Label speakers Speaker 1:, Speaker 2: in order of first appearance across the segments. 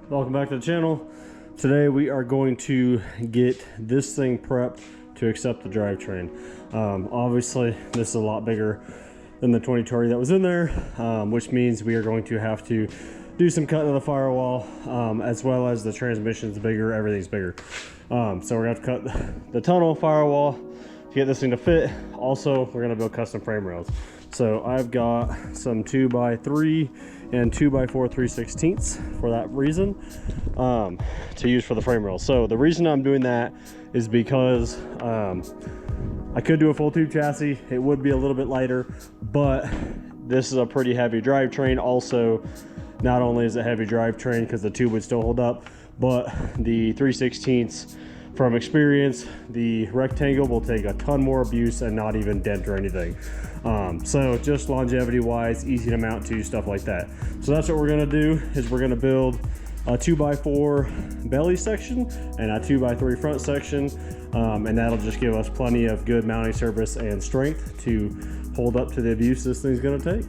Speaker 1: Welcome back to the channel. Today we are going to get this thing prepped to accept the drivetrain. Obviously this is a lot bigger than the 2020 that was in there, which means we are going to have to do some cutting of the firewall, as well as the transmission's bigger, everything's bigger. So we're gonna have to cut the tunnel firewall to get this thing to fit. Also, we're gonna build custom frame rails. So I've got some 2x3 and 2x4 3/16 for that reason, to use for the frame rail. So the reason I'm doing that is because I could do a full tube chassis. It would be a little bit lighter, but this is a pretty heavy drivetrain. Also, not only is it a heavy drivetrain because the tube would still hold up, but the 3/16, from experience, the rectangle will take a ton more abuse and not even dent or anything. So just longevity wise, easy to mount to, stuff like that. So that's what we're gonna do, is we're gonna build a 2x4 belly section and a 2x3 front section, and that'll just give us plenty of good mounting surface and strength to hold up to the abuse this thing's gonna take.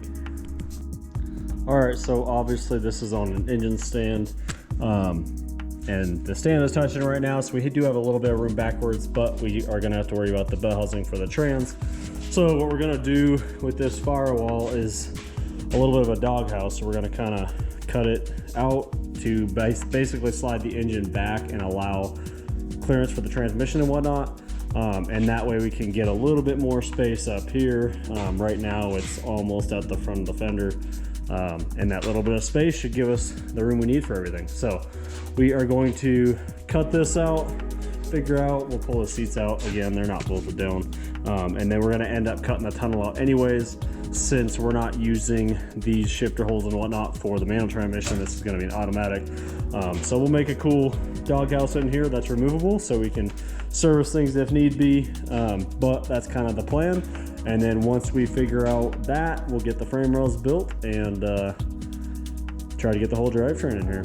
Speaker 1: All right, so obviously this is on an engine stand, and the stand is touching right now, so we do have a little bit of room backwards, but we are gonna have to worry about the bell housing for the trans. So what we're gonna do with this firewall is a little bit of a doghouse. So we're gonna kind of cut it out to basically slide the engine back and allow clearance for the transmission and whatnot. And that way we can get a little bit more space up here. Right now it's almost at the front of the fender. And that little bit of space should give us the room we need for everything. So we are going to cut this out, figure out, we'll pull the seats out again, they're not bolted down, and then we're going to end up cutting the tunnel out anyways, since we're not using these shifter holes and whatnot for the manual transmission. This is going to be an automatic. So we'll make a cool doghouse in here that's removable so we can service things if need be, but that's kind of the plan. And then once we figure out that, we'll get the frame rails built and try to get the whole drivetrain in here.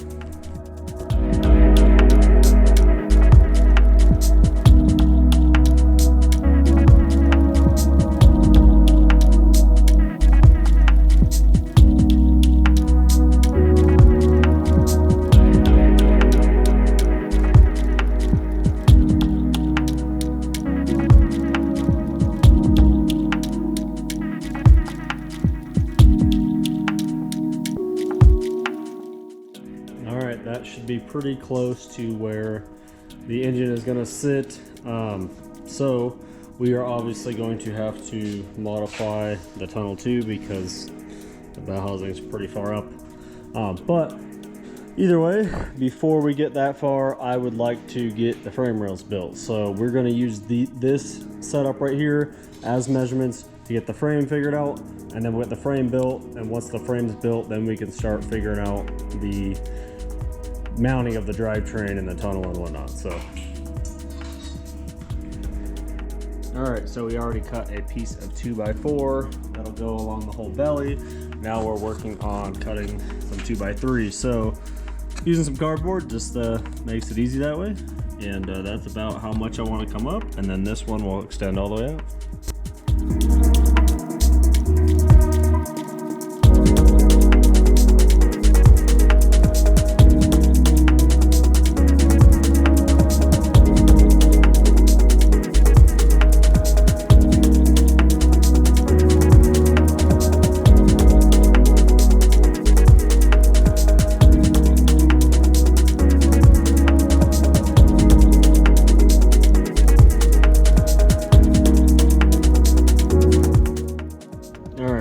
Speaker 1: That should be pretty close to where the engine is going to sit. So we are obviously going to have to modify the tunnel too, because the bell housing is pretty far up. But either way, before we get that far, I would like to get the frame rails built. So we're going to use this setup right here as measurements to get the frame figured out, and then we'll get the frame built. And once the frame's built, then we can start figuring out the mounting of the drivetrain and the tunnel and whatnot. So all right, so we already cut a piece of 2x4 that'll go along the whole belly. Now we're working on cutting some 2x3. So using some cardboard just makes it easy that way. And that's about how much I want to come up, and then this one will extend all the way out.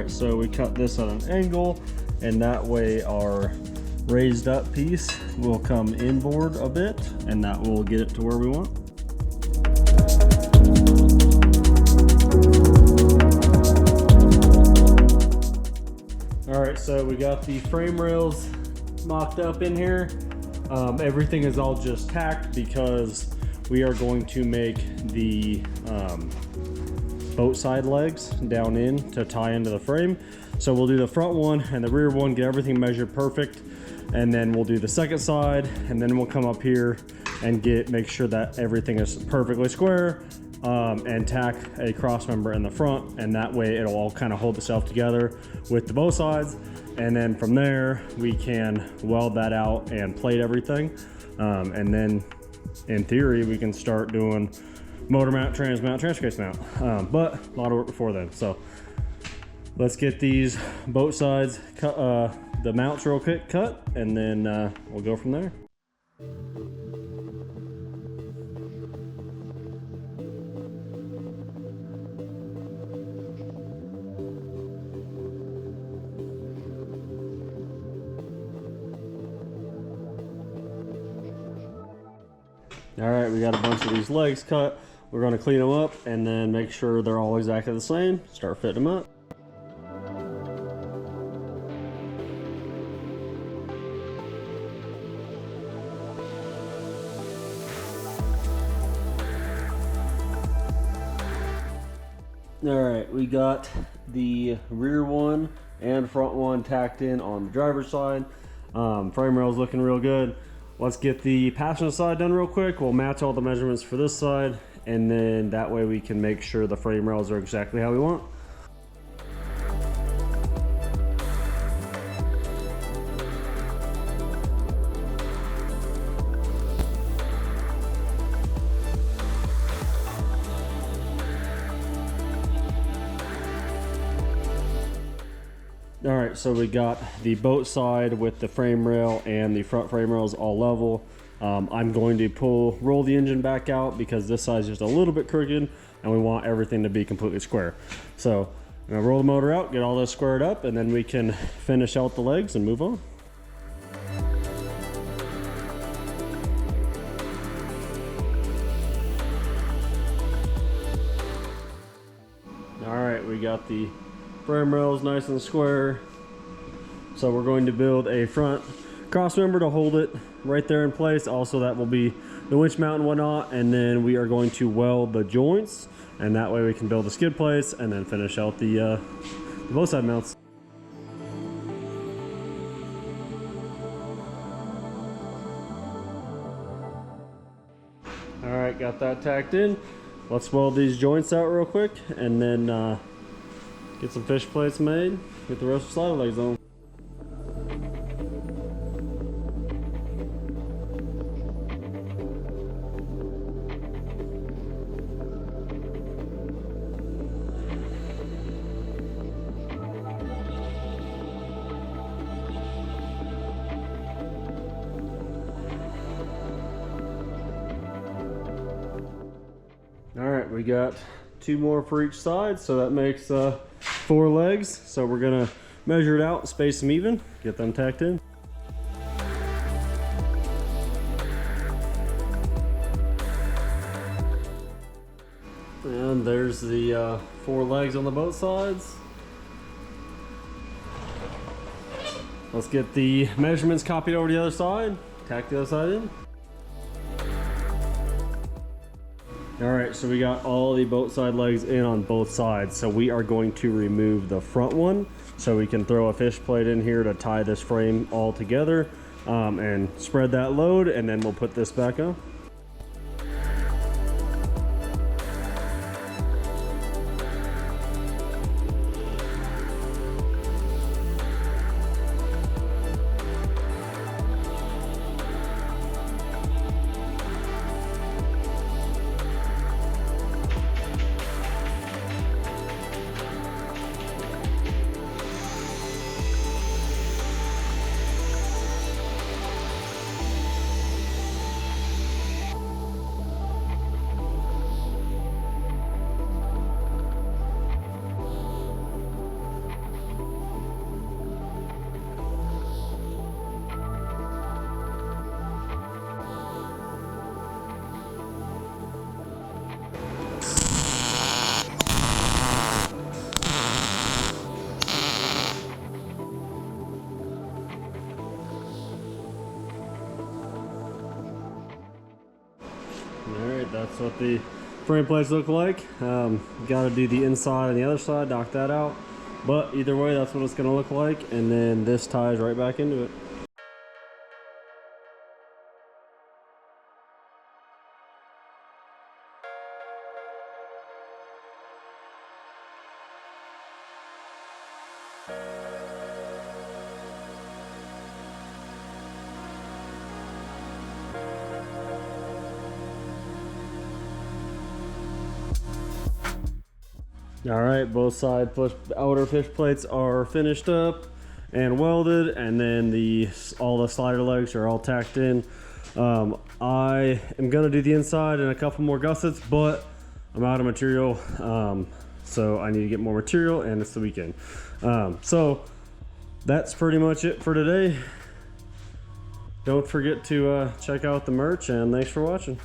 Speaker 1: So we cut this at an angle, and that way our raised up piece will come inboard a bit, and that will get it to where we want. All right, so we got the frame rails mocked up in here. Everything is all just tacked because we are going to make the boat side legs down in to tie into the frame. So we'll do the front one and the rear one, get everything measured perfect, and then we'll do the second side, and then we'll come up here and make sure that everything is perfectly square, and tack a cross member in the front, and that way it'll all kind of hold itself together with the both sides. And then from there we can weld that out and plate everything, and then in theory we can start doing motor mount, trans mount, transfer case mount, but a lot of work before then. So let's get these boat sides cut, the mounts real quick cut, and then we'll go from there. All right, we got a bunch of these legs cut. We're going to clean them up and then make sure they're all exactly the same. Start fitting them up. All right, we got the rear one and front one tacked in on the driver's side. Frame rail's looking real good. Let's get the passenger side done real quick. We'll match all the measurements for this side, and then that way we can make sure the frame rails are exactly how we want. All right, so we got the boat side with the frame rail and the front frame rails all level. I'm going to roll the engine back out because this side is just a little bit crooked and we want everything to be completely square. So I'm gonna roll the motor out, get all this squared up, and then we can finish out the legs and move on. All right, we got the frame rails nice and square. So we're going to build a front cross member to hold it right there in place. Also, that will be the winch mount and whatnot. And then we are going to weld the joints, and that way we can build the skid plates and then finish out the both side mounts. All right, got that tacked in. Let's weld these joints out real quick and then get some fish plates made, get the rest of the slider legs on. All right, we got 2 more for each side, so that makes 4 legs. So we're gonna measure it out, space them even, get them tacked in. And there's the 4 legs on the both sides. Let's get the measurements copied over to the other side, tack the other side in. All right, so we got all the boat side legs in on both sides. So we are going to remove the front one so we can throw a fish plate in here to tie this frame all together and spread that load, and then we'll put this back on. Alright, that's what the frame plates look like. Got to do the inside and the other side, knock that out. But either way, that's what it's going to look like. And then this ties right back into it. All right, both side outer fish plates are finished up and welded, and then all the slider legs are all tacked in. I am gonna do the inside and a couple more gussets, but I'm out of material, so I need to get more material, and it's the weekend. So that's pretty much it for today. Don't forget to check out the merch, and thanks for watching.